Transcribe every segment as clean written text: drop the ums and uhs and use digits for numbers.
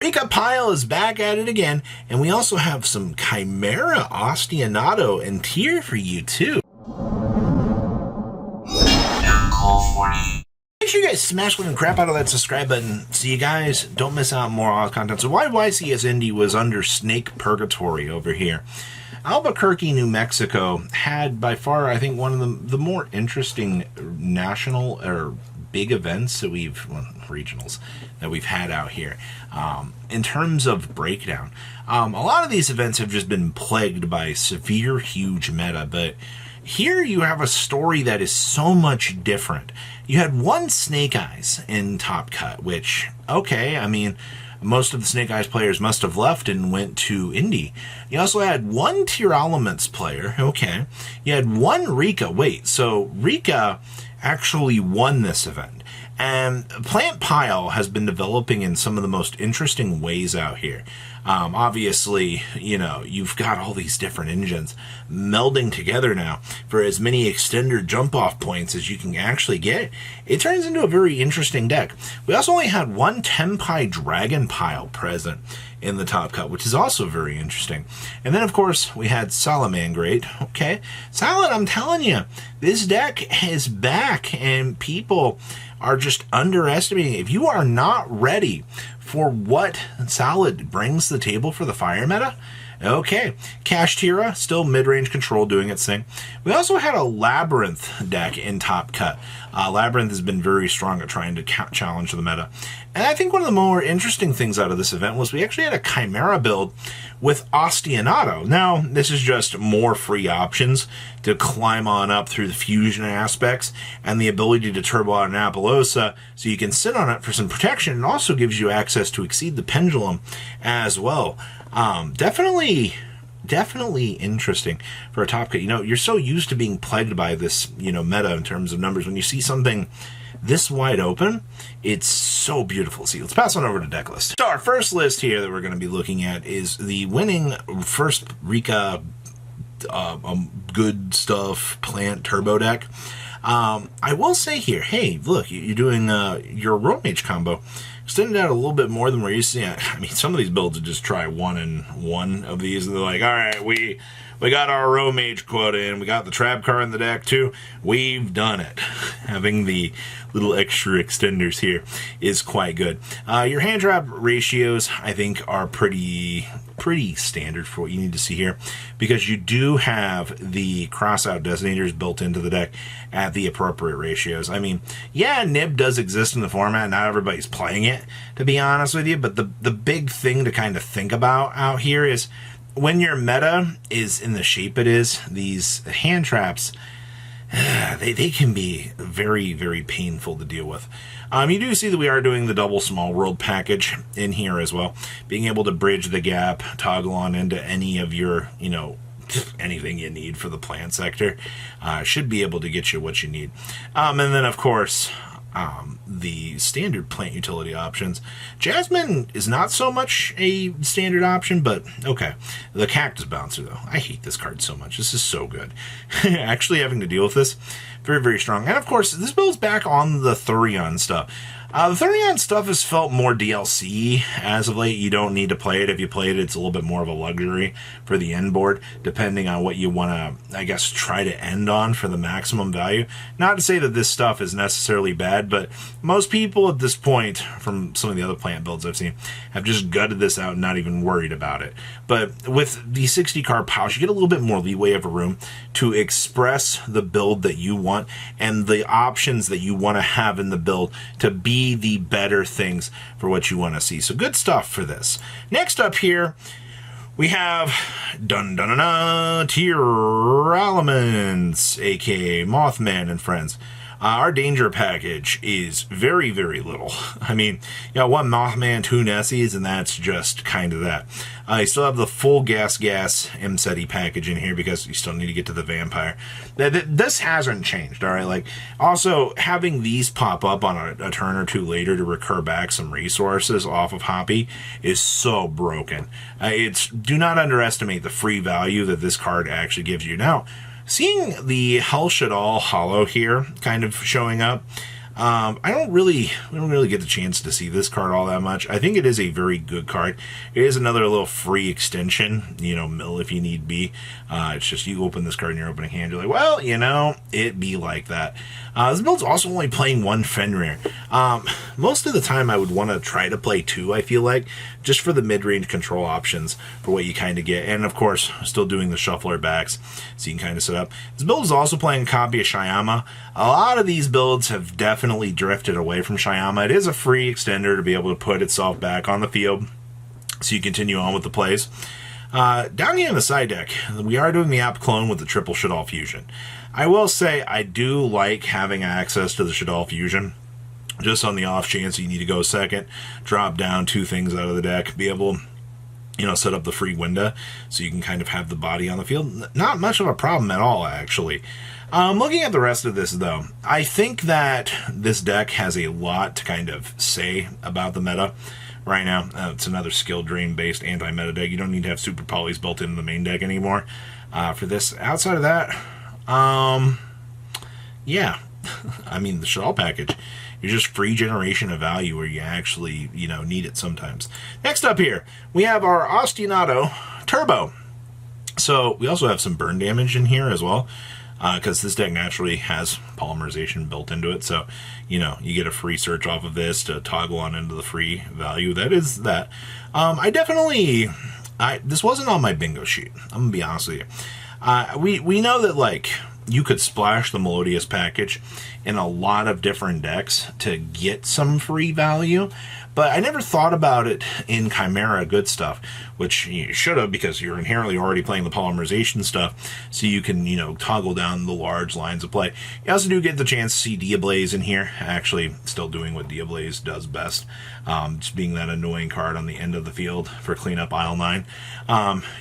Rika Pile is back at it again, and we also have some Chimera, Ostinato, and Tier for you too. Make sure you guys smash the crap out of that subscribe button so you guys don't miss out on more content. So YYCS Indy was under Snake Purgatory over here. Albuquerque, New Mexico had by far, I think, one of the more interesting national or big events that regionals that we've had out here. In terms of breakdown, a lot of these events have just been plagued by severe, huge meta, but here you have a story that is so much different. You had one Snake Eyes in Top Cut, which, okay, I mean, most of the Snake Eyes players must have left and went to Indy. You also had one Tearlaments player, okay. You had one Rika. Wait, so Rika actually won this event. And Plant Pile has been developing in some of the most interesting ways out here. Obviously, you know, you've got all these different engines melding together now for as many extender jump-off points as you can actually get. It turns into a very interesting deck. We also only had one Tenpai Dragon Pile present in the Top Cut, which is also very interesting. And then, of course, we had Salamangreat. Okay, Salad, I'm telling you, this deck is back, and people are just underestimating. If you are not ready for what Salad brings to the table for the fire meta, okay. Kashtira, still mid-range control doing its thing. We also had a Labyrinth deck in Top Cut. Labyrinth has been very strong at trying to challenge the meta. And I think one of the more interesting things out of this event was we actually had a Chimera build with Ostinato. Now, this is just more free options to climb on up through the fusion aspects and the ability to turbo out an Appaloosa so you can sit on it for some protection. It also gives you access to Exceed the Pendulum as well. Definitely interesting for a Top Cut. You know, you're so used to being plagued by this, you know, meta in terms of numbers. When you see something this wide open, it's so beautiful to see. Let's pass on over to deck list. So our first list here that we're going to be looking at is the winning first Rika good stuff plant turbo deck. I will say here, hey, look, you're doing your Road Mage combo. Extend it out a little bit more than we're used to. I mean, some of these builds would just try one and one of these, and they're like, all right, we got our Road Mage quota in, we got the trap card in the deck too. We've done it. Having the little extra extenders here is quite good. Your hand trap ratios, I think, are pretty standard for what you need to see here, because you do have the crossout detonators built into the deck at the appropriate ratios. I mean, yeah, Nib does exist in the format. Not everybody's playing it, to be honest with you, but the big thing to kind of think about out here is when your meta is in the shape it is, these hand traps, they can be very, very painful to deal with. You do see that we are doing the double small world package in here as well. Being able to bridge the gap, toggle on into any of your, you know, anything you need for the plant sector, should be able to get you what you need. And then, of course, the standard plant utility options. Jasmine is not so much a standard option, but okay. The Cactus Bouncer, though. I hate this card so much. This is so good. Actually having to deal with this, very, very strong. And of course, this builds back on the Thurion stuff. The Thurion stuff has felt more DLC as of late. You don't need to play it. If you play it, it's a little bit more of a luxury for the end board, depending on what you want to, I guess, try to end on for the maximum value. Not to say that this stuff is necessarily bad, but most people at this point, from some of the other plant builds I've seen, have just gutted this out and not even worried about it. But with the 60 card pouch, you get a little bit more leeway of a room to express the build that you want and the options that you want to have in the build to be the better things for what you want to see. So good stuff for this. Next up here, we have Tearlaments, aka Mothman and Friends. Our danger package is very, very little. I mean, you got one Mothman, two Nessies, and that's just kind of that. You still have the full gas MSETI package in here because you still need to get to the vampire. This hasn't changed, all right? Like, also, having these pop up on a turn or two later to recur back some resources off of Hoppy is so broken. Do not underestimate the free value that this card actually gives you. Now, seeing the Hell Should All Hollow here kind of showing up, We don't really get the chance to see this card all that much. I think it is a very good card. It is another little free extension, mill if you need be. It's just you open this card in your opening hand, you're like, well, it be like that. This build's also only playing one Fenrir. Most of the time I would want to try to play two, I feel like, just for the mid-range control options for what you kind of get. And of course, still doing the shuffler backs, so you can kind of set up. This build is also playing a copy of Shayama. A lot of these builds have definitely drifted away from Shayama. It is a free extender to be able to put itself back on the field, so you continue on with the plays. Down here in the side deck, we are doing the app clone with the triple Shaddoll Fusion. I will say I do like having access to the Shaddoll Fusion, just on the off chance you need to go second, drop down two things out of the deck, be able to set up the free window so you can kind of have the body on the field. Not much of a problem at all, actually. Looking at the rest of this, though, I think that this deck has a lot to kind of say about the meta right now. It's another skill drain based anti-meta deck. You don't need to have super polys built into the main deck anymore for this. Outside of that, yeah, I mean, the Shaddoll package is just free generation of value where you actually, need it sometimes. Next up here, we have our Ostinato Turbo. So we also have some burn damage in here as well, because this deck naturally has polymerization built into it. So, you get a free search off of this to toggle on into the free value. That is that. This wasn't on my bingo sheet. I'm going to be honest with you. We know that, you could splash the Melodious package in a lot of different decks to get some free value, but I never thought about it in Chimera good stuff, which you should have, because you're inherently already playing the polymerization stuff, so you can, toggle down the large lines of play. You also do get the chance to see Diablaze in here, actually still doing what Diablaze does best, just being that annoying card on the end of the field for cleanup aisle 9.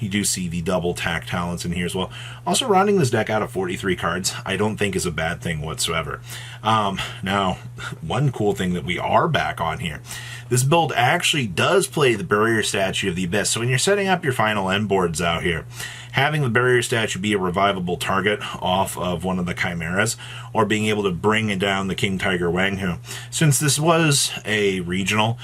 You do see the double tack talents in here as well. Also, rounding this deck out of 43 cards, I don't think is a bad thing whatsoever. Now, one cool thing that we are back on here, this build actually does play the Barrier Statue of the Abyss. So when you're setting up your final end boards out here, having the Barrier Statue be a revivable target off of one of the Chimeras, or being able to bring down the King Tiger Wanghu. Since this was a regional,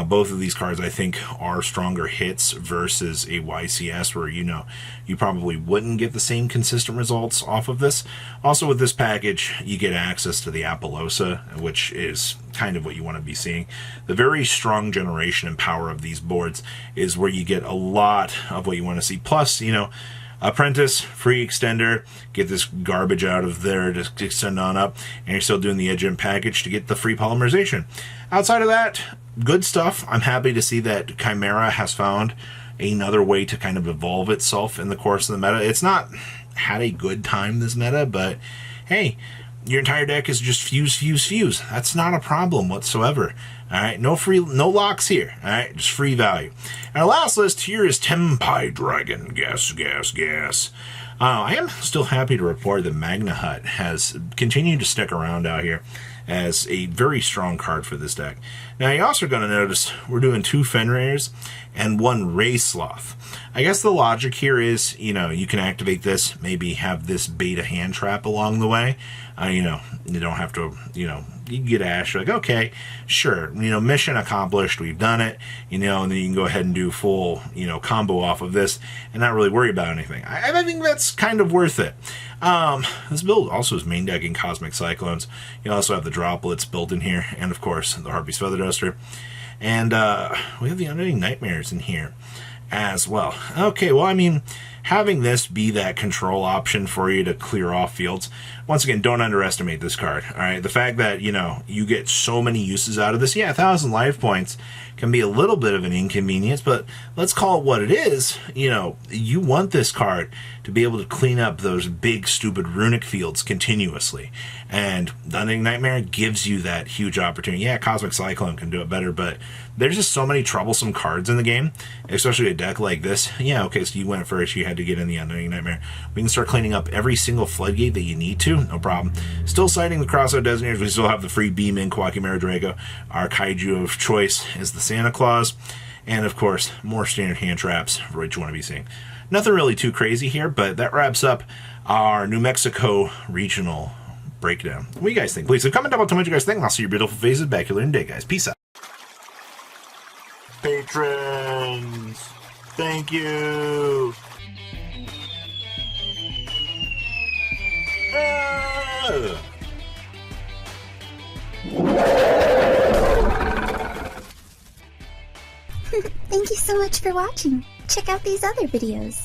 both of these cards I think are stronger hits versus a YCS, where you probably wouldn't get the same consistent results off of this. Also with this package, you get access to the Apollosa, which is kind of what you want to be seeing. The very strong generation and power of these boards is where you get a lot of what you want to see. Plus, Apprentice, free extender, get this garbage out of there to extend on up, and you're still doing the Edge Imp package to get the free polymerization. Outside of that, good stuff. I'm happy to see that Chimera has found another way to kind of evolve itself in the course of the meta. It's not had a good time this meta, but hey, your entire deck is just fuse. That's not a problem whatsoever. All right, no locks here. All right, just free value. And our last list here is Tenpai Dragon. Gas. I am still happy to report that Magna Hut has continued to stick around out here as a very strong card for this deck. Now, you're also going to notice we're doing 2 Fenrirs and 1 Ray Sloth. I guess the logic here is, you can activate this, maybe have this beta hand trap along the way. You don't have to, you get Ash, you're like, okay, sure, mission accomplished, we've done it, and then you can go ahead and do full, combo off of this and not really worry about anything. I think that's kind of worth it. This build also is main decking Cosmic Cyclones. You also have the Droplets built in here, and of course, the Harpy's Feather Duster. And we have the Unending Nightmares in here as well. Okay, well, having this be that control option for you to clear off fields, once again, don't underestimate this card. All right, the fact that you get so many uses out of this, 1,000 life points can be a little bit of an inconvenience, but let's call it what it is. You want this card to be able to clean up those big stupid runic fields continuously, and the Unending Nightmare gives you that huge opportunity. Cosmic Cyclone can do it better, but there's just so many troublesome cards in the game, especially a deck like this. Okay, so you went first, you had to get in the Unending Nightmare. We can start cleaning up every single floodgate that you need to, no problem. Still citing the Crossout Detonators, we still have the free Beam in Quackimera Draco. Our Kaiju of choice is the Santa Claus, and of course, more standard hand traps for what you want to be seeing. Nothing really too crazy here, but that wraps up our New Mexico regional breakdown. What do you guys think? Please comment down below what you guys think, and I'll see your beautiful faces back here later in the day, guys. Peace out. Patrons, thank you. Thank you so much for watching. Check out these other videos.